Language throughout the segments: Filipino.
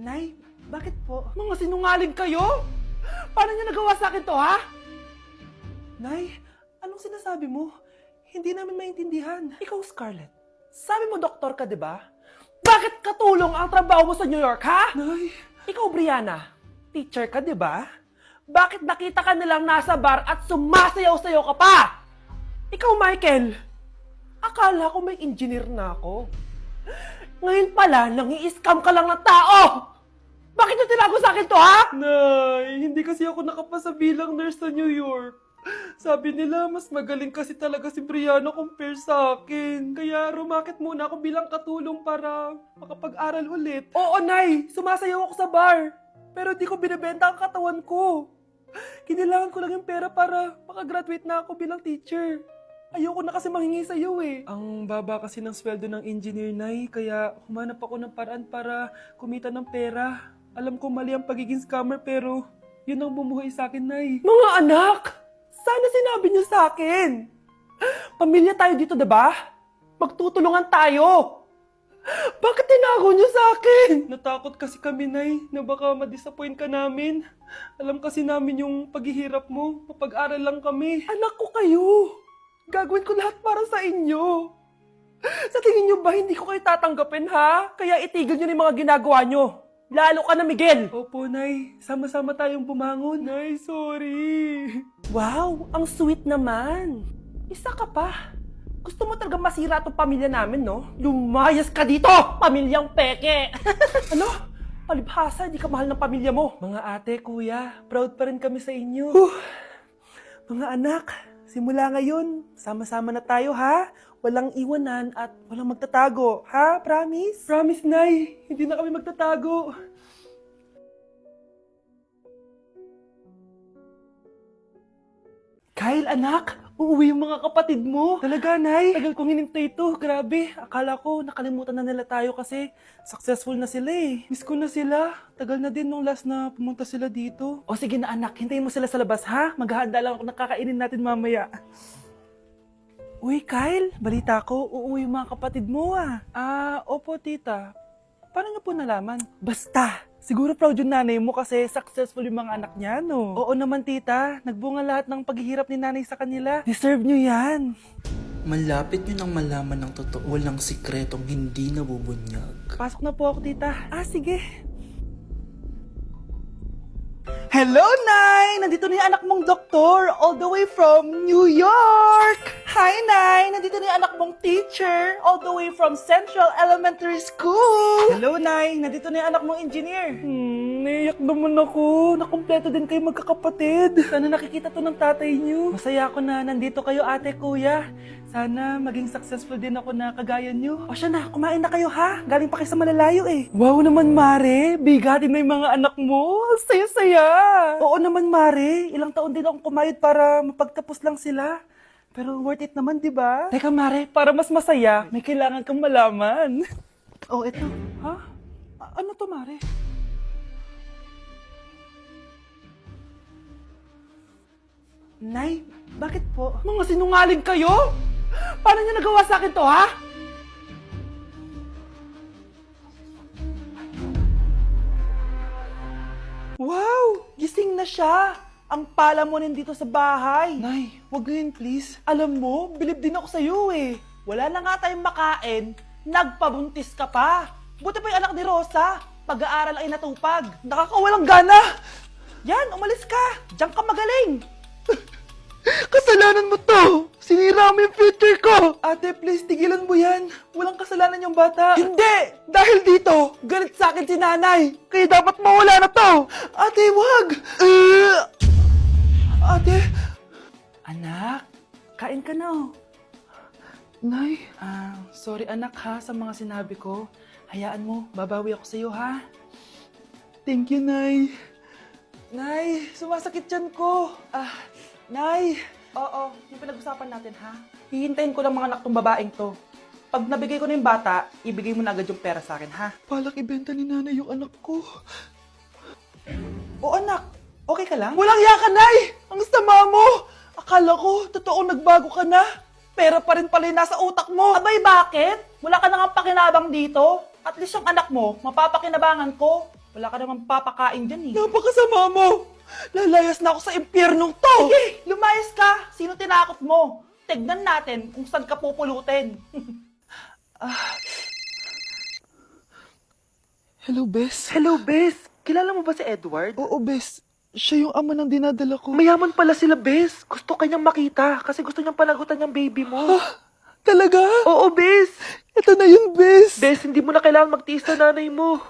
Nay, bakit po? Mga sinungaling kayo? Paano niyo nagawa sa akin to, ha? Nay, anong sinasabi mo? Hindi namin maintindihan. Ikaw, Scarlett, sabi mo doktor ka, di ba? Bakit katulong ang trabaho mo sa New York, ha? Nay. Ikaw, Brianna, teacher ka, di ba? Bakit nakita ka nilang nasa bar at sumasayaw-sayaw ka pa? Ikaw, Michael, akala ko may engineer na ako. Ngayon pala, nangi-scam ka lang ng tao! Bakit nyo tinago sa akin to, ha? Nay, hindi kasi ako nakapasa bilang nurse sa New York. Sabi nila, mas magaling kasi talaga si Brianna compare sa akin. Kaya rumakit muna ako bilang katulong para makapag-aral ulit. Oo, Nay, sumasayaw ako sa bar. Pero di ko binibenta ang katawan ko. Kinilangan ko lang yung pera para makagraduate na ako bilang teacher. Ayoko na kasi manghingi sa'yo eh. Ang baba kasi ng sweldo ng engineer, Nay, kaya humanap ako ng paraan para kumita ng pera. Alam ko mali ang pagiging scammer pero yun ang bumuhay sa akin, Nay. Mga anak! Sana sinabi niyo sa akin! Pamilya tayo dito, diba? Magtutulungan tayo! Bakit tinago niyo sa akin? Natakot kasi kami, Nay, na baka ma-disappoint ka namin. Alam kasi namin yung paghihirap mo. Mapag-aral lang kami. Anak ko kayo! Gagawin ko lahat para sa inyo. Sa tingin nyo ba hindi ko kayo tatanggapin, ha? Kaya itigil nyo na yung mga ginagawa nyo. Lalo ka na, Miguel. Opo, Nay. Sama-sama tayong bumangon. Nay, sorry. Wow, ang sweet naman. Isa ka pa. Gusto mo talaga masira itong pamilya namin, no? Lumayas ka dito, pamilyang peke. Ano? Palibhasa, di ka mahal ng pamilya mo. Mga ate, kuya, proud pa rin kami sa inyo. Mga anak, simula ngayon, sama-sama na tayo, ha? Walang iwanan at walang magtatago, ha? Promise? Promise, Nay. Hindi na kami magtatago. Kyle, anak, uuwi yung mga kapatid mo. Talaga, Nay? Tagal kong hinintay ito. Grabe. Akala ko nakalimutan na nila tayo kasi successful na sila eh. Miss ko na sila. Tagal na din nung last na pumunta sila dito. O sige na, anak. Hintayin mo sila sa labas, ha? Maghahanda lang ako ng kakainin natin mamaya. Uy, Kyle. Balita ko, uuwi yung mga kapatid mo ah. Opo, tita. Paano niyo po nalaman? Basta! Siguro proud yung nanay mo kasi successful yung mga anak niya, no? Oo naman, tita. Nagbunga lahat ng paghihirap ni nanay sa kanila. Deserve nyo yan. Malapit nyo nang malaman ng totoo, walang sikretong hindi nabubunyag. Pasok na po ako, tita. Sige. Hello, Nay! Nandito na yung anak mong doktor all the way from New York! Hi, Nay! Nandito na yung anak mong teacher all the way from Central Elementary School! Hello, Nay! Nandito na yung anak mong engineer! Naiyak naman ako. Nakumpleto din kayo magkakapatid. Sana nakikita to ng tatay niyo. Masaya ako na nandito kayo, ate, kuya. Sana maging successful din ako na kagaya niyo. O siya na, kumain na kayo ha. Galing pa kayo sa malalayo eh. Wow naman, Mare. Bigatin na yung mga anak mo. Saya-saya. Oo naman, Mare. Ilang taon din akong kumayod para mapagtapos lang sila. Pero worth it naman, di ba? Teka, Mare, para mas masaya, may kailangan kang malaman. Oh, eto. Ha? Ano to, Mare? Nay, bakit po? Mga sinungaling kayo? Paano niyo nagawa sa akin to, ha? Wow! Gising na siya! Ang pala mo nandito sa bahay. Nay, wag ngayon please. Alam mo, bilib din ako sa'yo eh. Wala na nga tayong makain, nagpabuntis ka pa. Buti pa yung anak ni Rosa, pag-aaral ay natupag. Nakakawalang gana! Yan, umalis ka! Diyan ka magaling! Kasalanan mo to! Sinira mo yung future ko! Ate, please, tigilan mo yan. Walang kasalanan yung bata. Hindi! Dahil dito, galit sa akin si nanay. Kaya dapat mawala na to! Ate, wag! Ate! Anak, kain ka na. Nay? Sorry anak ha sa mga sinabi ko. Hayaan mo, babawi ako sa'yo ha. Thank you, Nay. Nay, sumasakit yan ko. Nay! Oo, yung pinag-usapan natin, ha? Hihintayin ko lang mga anak tong babaeng to. Pag nabigay ko na yung bata, ibigay mo na agad yung pera sa akin, ha? Palak ibenta ni nanay yung anak ko. O anak, okay ka lang? Walang hiya ka, Nay! Ang sama mo! Akala ko, totoo nagbago ka na. Pera pa rin pala yung nasa utak mo. Abay, bakit? Wala ka na nga pakinabang dito. At least yung anak mo, mapapakinabangan ko. Wala ka naman papakain dyan eh. Napakasama mo! Lalayas na ako sa impyernong to! Sige, lumayas ka! Sino tinakot mo? Tignan natin kung saan ka pupulutin. Hello, Bes. Hello, Bes! Kilala mo ba si Edward? Oo, Bes. Siya yung ama ng dinadala ko. Mayaman pala sila, Bes. Gusto kanyang makita kasi gusto niyang panagutan yung baby mo. Talaga? Oo, Bes! Ito na yun, Bes. Bes, hindi mo na kailangan magtiis na nanay mo.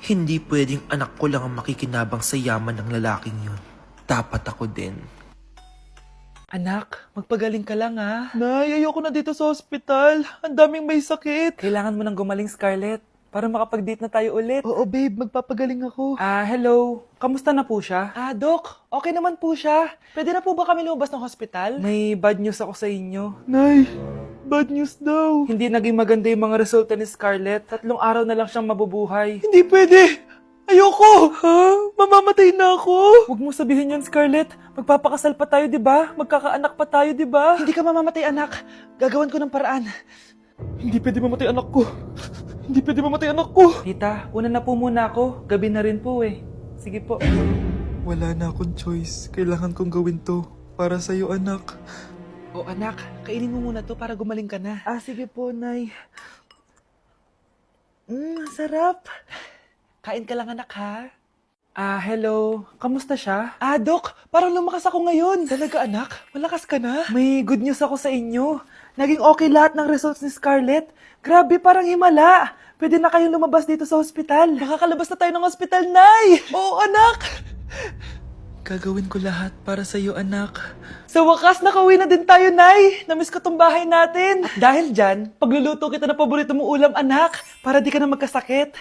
Hindi pwedeng anak ko lang ang makikinabang sa yaman ng lalaking yun. Dapat ako din. Anak, magpagaling ka lang ha. Nay, ayoko na dito sa ospital. Ang daming may sakit. Kailangan mo nang gumaling, Scarlett, para makapag-date na tayo ulit. Oo, babe. Magpapagaling ako. Hello. Kamusta na po siya? Doc. Okay naman po siya. Pwede na po ba kami lumabas ng hospital? May bad news ako sa inyo. Nay, bad news daw. Hindi naging maganda yung mga resulta ni Scarlett. 3 araw na lang siyang mabubuhay. Hindi pwede. Ayoko. Ha? Mamamatay na ako. Huwag mo sabihin yun, Scarlett. Magpapakasal pa tayo, di ba? Magkakaanak pa tayo, di ba? Hindi ka mamamatay, anak. Gagawan ko ng paraan. Hindi pwede mamatay anak ko. Hindi pwede mamatay anak ko. Tita, una na po muna ako. Gabi na rin po eh. Sige po. Wala na akong choice. Kailangan kong gawin to. Para sa'yo, anak. O anak, kainin mo muna to para gumaling ka na. Sige po, Nay. Sarap. Kain ka lang anak ha. Hello. Kamusta siya? Doc, parang lumakas ako ngayon. Talaga, anak? Malakas ka na? May good news ako sa inyo. Naging okay lahat ng results ni Scarlett. Grabe, parang himala. Pwede na kayong lumabas dito sa ospital. Makakalabas na tayo ng ospital, Nay! Oo, anak! Gagawin ko lahat para sa'yo, anak. Sa wakas, nakauwi na din tayo, Nay! Namiss ko tong bahay natin. At dahil dyan, pagluluto kita na paborito mong ulam, anak, para di ka na magkasakit.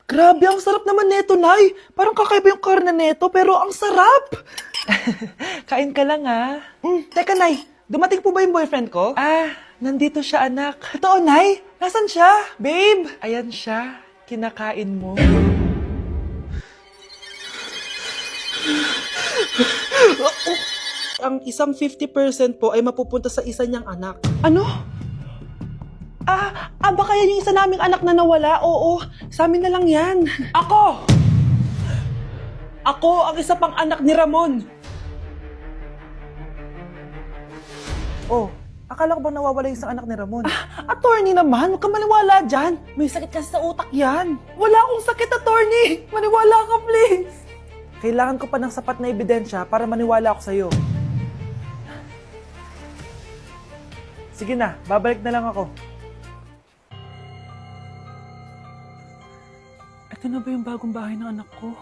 Grabe, ang sarap naman neto, Nay! Parang kakaiba yung karne neto, pero ang sarap! Kain ka lang ha. Teka, Nay, dumating po ba yung boyfriend ko? Nandito siya, anak. Totoo, Nay? Nasaan siya? Babe! Ayan siya. Kinakain mo. Ang isang 50% po ay mapupunta sa isa niyang anak. Ano? Baka yan yung isa naming anak na nawala? Oo, sa amin na lang yan. Ako! Ako ang isa pang anak ni Ramon. Oh, akala ko ba nawawala yung isang anak ni Ramon? Attorney naman, huwag ka maniwala dyan. May sakit kasi sa utak yan. Wala akong sakit, attorney. Maniwala ka, please. Kailangan ko pa ng sapat na ebidensya para maniwala ako sa'yo. Sige na, babalik na lang ako. Ito na ba yung bagong bahay ng anak ko?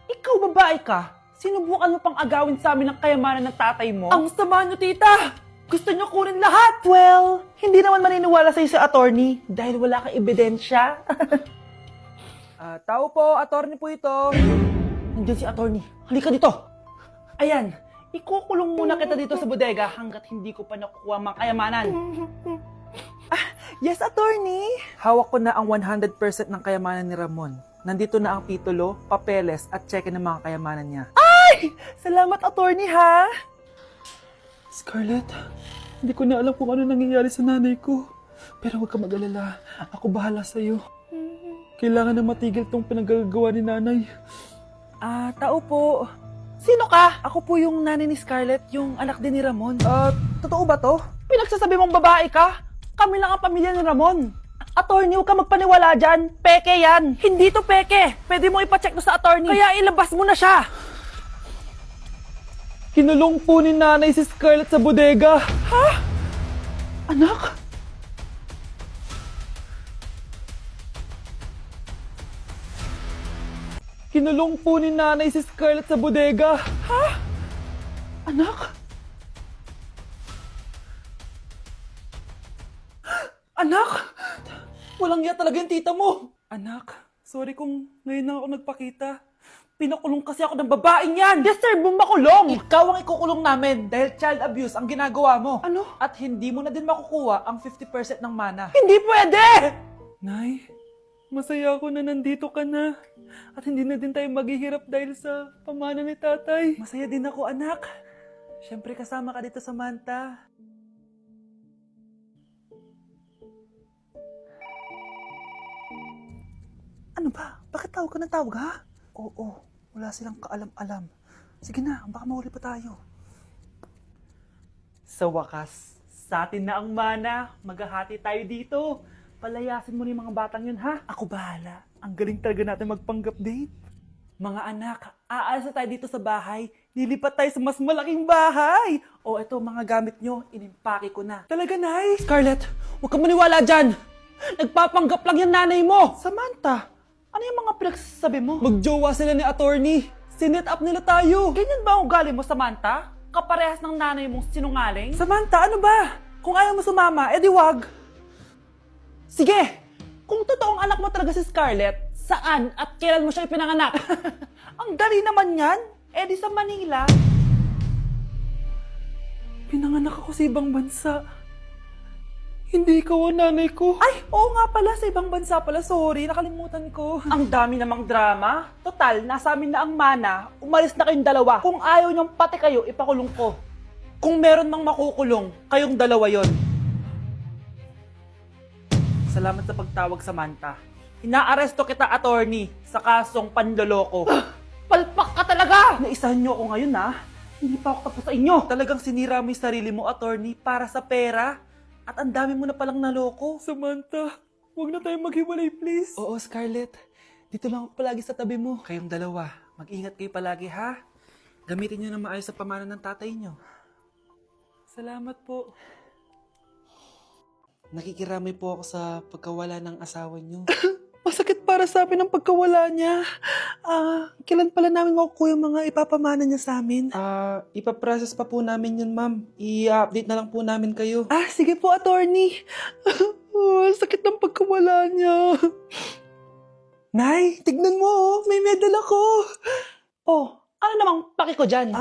Ikaw babae ka? Sinubukan mo pang agawin sa amin ang kayamanan ng tatay mo? Ang sama nyo, tita! Gusto niyo kunin lahat? Well, hindi naman maniniwala sa'yo si attorney dahil wala kang ebidensya. Tao po, attorney po ito. Nandiyan si attorney. Halika dito. Ayan, ikukulong muna kita dito sa bodega hanggat hindi ko pa nakukuha ang mga kayamanan. Yes, attorney. Hawak ko na ang 100% ng kayamanan ni Ramon. Nandito na ang titulo, papeles at cheque ng mga kayamanan niya. Salamat, attorney, ha? Scarlett, hindi ko na alam kung ano nangyayari sa nanay ko. Pero huwag ka mag-alala. Ako bahala sa'yo. Kailangan na matigil tong pinagagawa ni nanay. Tao po. Sino ka? Ako po yung nanay ni Scarlett, yung anak din ni Ramon. Totoo ba to? Pinagsasabi mong babae ka? Kami lang ang pamilya ni Ramon. Attorney, huwag ka magpaniwala dyan. Peke yan. Hindi to peke. Pwede mo ipacheck to sa attorney. Kaya ilabas mo na siya. Kinulong po ni nanay si Scarlett sa bodega. Ha? Anak? Kinulong po ni nanay si Scarlett sa bodega. Ha? Anak? Anak? Walang iya talaga yung tita mo. Anak, sorry kung ngayon lang ako nagpakita. Pinakulong kasi ako ng babaeng yan. Deserve mo makulong. Ikaw ang ikukulong namin dahil child abuse ang ginagawa mo. Ano? At hindi mo na din makukuha ang 50% ng mana. Hindi pwede! Nay, masaya ako na nandito ka na. At hindi na din tayo maghihirap dahil sa pamana ni tatay. Masaya din ako, anak. Siyempre kasama ka dito sa Manta. ba? Bakit tawag ka ng tawag, ha? Oo, wala silang kaalam-alam. Sige na, baka mahuli pa tayo. Sa wakas, sa atin na ang mana. Maghahati tayo dito. Palayasin mo na yung mga batang yun, ha? Ako bahala. Ang galing talaga natin magpanggap date. Mga anak, aalis na tayo dito sa bahay. Lilipat tayo sa mas malaking bahay. O eto, mga gamit nyo, inimpake ko na. Talaga, Nay? Scarlett, huwag ka maniwala dyan! Nagpapanggap lang yung nanay mo! Samantha, ano yung mga pinagsasabi mo? Magjowa sila ni attorney! Sinet up nila tayo! Ganyan ba ang ugali mo, Samantha? Kaparehas ng nanay mong sinungaling? Samantha, ano ba? Kung ayaw mo sumama, edi wag! Sige! Kung totoong anak mo talaga si Scarlett, saan at kailan mo siya ipinanganak? Ang dali naman yan. Eh di sa Manila. Pinanganak ako sa ibang bansa. Hindi ikaw ang nanay ko. Ay, oo nga pala, sa ibang bansa pala. Sorry, nakalimutan ko. Ang dami namang drama. Total, nasa amin na ang mana. Umalis na kayong dalawa. Kung ayaw niyong pati kayo, ipakulong ko. Kung meron mang makukulong, kayong dalawa yon. Salamat sa pagtawag, Samantha. Inaaresto kita, attorney, sa kasong panloloko. Palpak ka talaga! Naisahan niyo ako ngayon, ha? Hindi pa ako tapos sa inyo. Talagang sinira mo yung sarili mo, attorney, para sa pera. At ang dami mo na palang naloko. Samantha, huwag na tayong maghiwalay, please. Oo, Scarlett. Dito lang ako palagi sa tabi mo. Kayong dalawa, mag-ingat kayo palagi, ha? Gamitin niyo na maayos sa pamana ng tatay niyo. Salamat po. Nakikiramay po ako sa pagkawala ng asawa niyo. Masakit para sa amin ang pagkawala niya. Kailan pala namin makukuha yung mga ipapamana niya sa amin? Ipaprocess pa po namin yun, ma'am. I-update na lang po namin kayo. Sige po, attorney. Sakit ng pagkawala niya. Nay, tignan mo, may medal ako. Oh, ano namang paki ko dyan?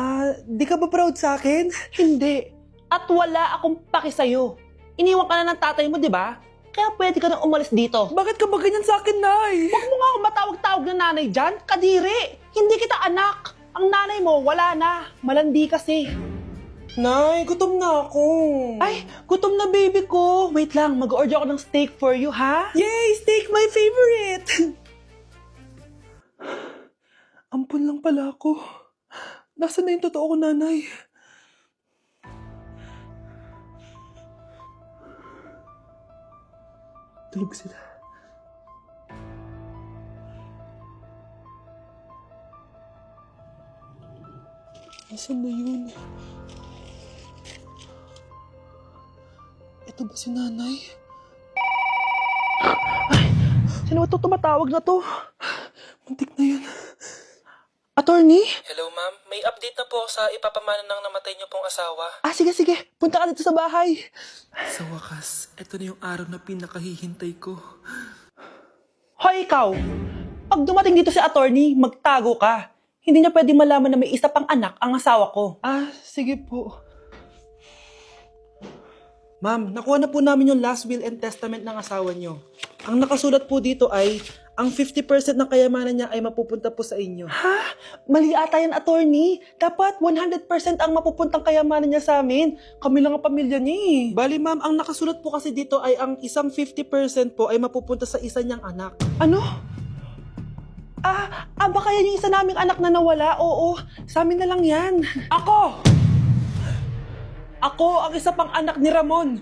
Di ka ba proud sa akin? Hindi. At wala akong paki sa'yo. Iniwan ka na ng tatay mo, di ba? Kaya pwede ka nang umalis dito. Bakit ka ba ganyan sa akin, Nay? Huwag mo nga akong matawag-tawag na nanay dyan. Kadiri! Hindi kita anak. Ang nanay mo, wala na. Malandi kasi. Nay, gutom na ako. Ay, gutom na baby ko. Wait lang, mag-order ako ng steak for you, ha? Yay! Steak, my favorite! Ampun lang pala ako. Nasaan na yung totoo ko, nanay? Tulog sila. Nasaan na yun? Ito ba si nanay? Sino ba ito tumatawag na to? Muntik na yun. Attorney? Hello, ma'am. May update na po sa ipapamana ng namatay niyo pong asawa. Sige. Punta ka dito sa bahay. Sa wakas, ito na yung araw na pinakahihintay ko. Hoy, ikaw! Pag dumating dito si attorney, magtago ka. Hindi niya pwedeng malaman na may isa pang anak ang asawa ko. Sige po. Ma'am, nakuha na po namin yung last will and testament ng asawa niyo. Ang nakasulat po dito ay, ang 50% ng kayamanan niya ay mapupunta po sa inyo. Mali ata yan, attorney. Dapat 100% ang mapupuntang kayamanan niya sa amin. Kami lang ang pamilya niya eh. Bali, ma'am, ang nakasulat po kasi dito ay ang isang 50% po ay mapupunta sa isa niyang anak. Ano? Baka yan yung isa naming anak na nawala. Oo, sa amin na lang yan. Ako ang isa pang anak ni Ramon.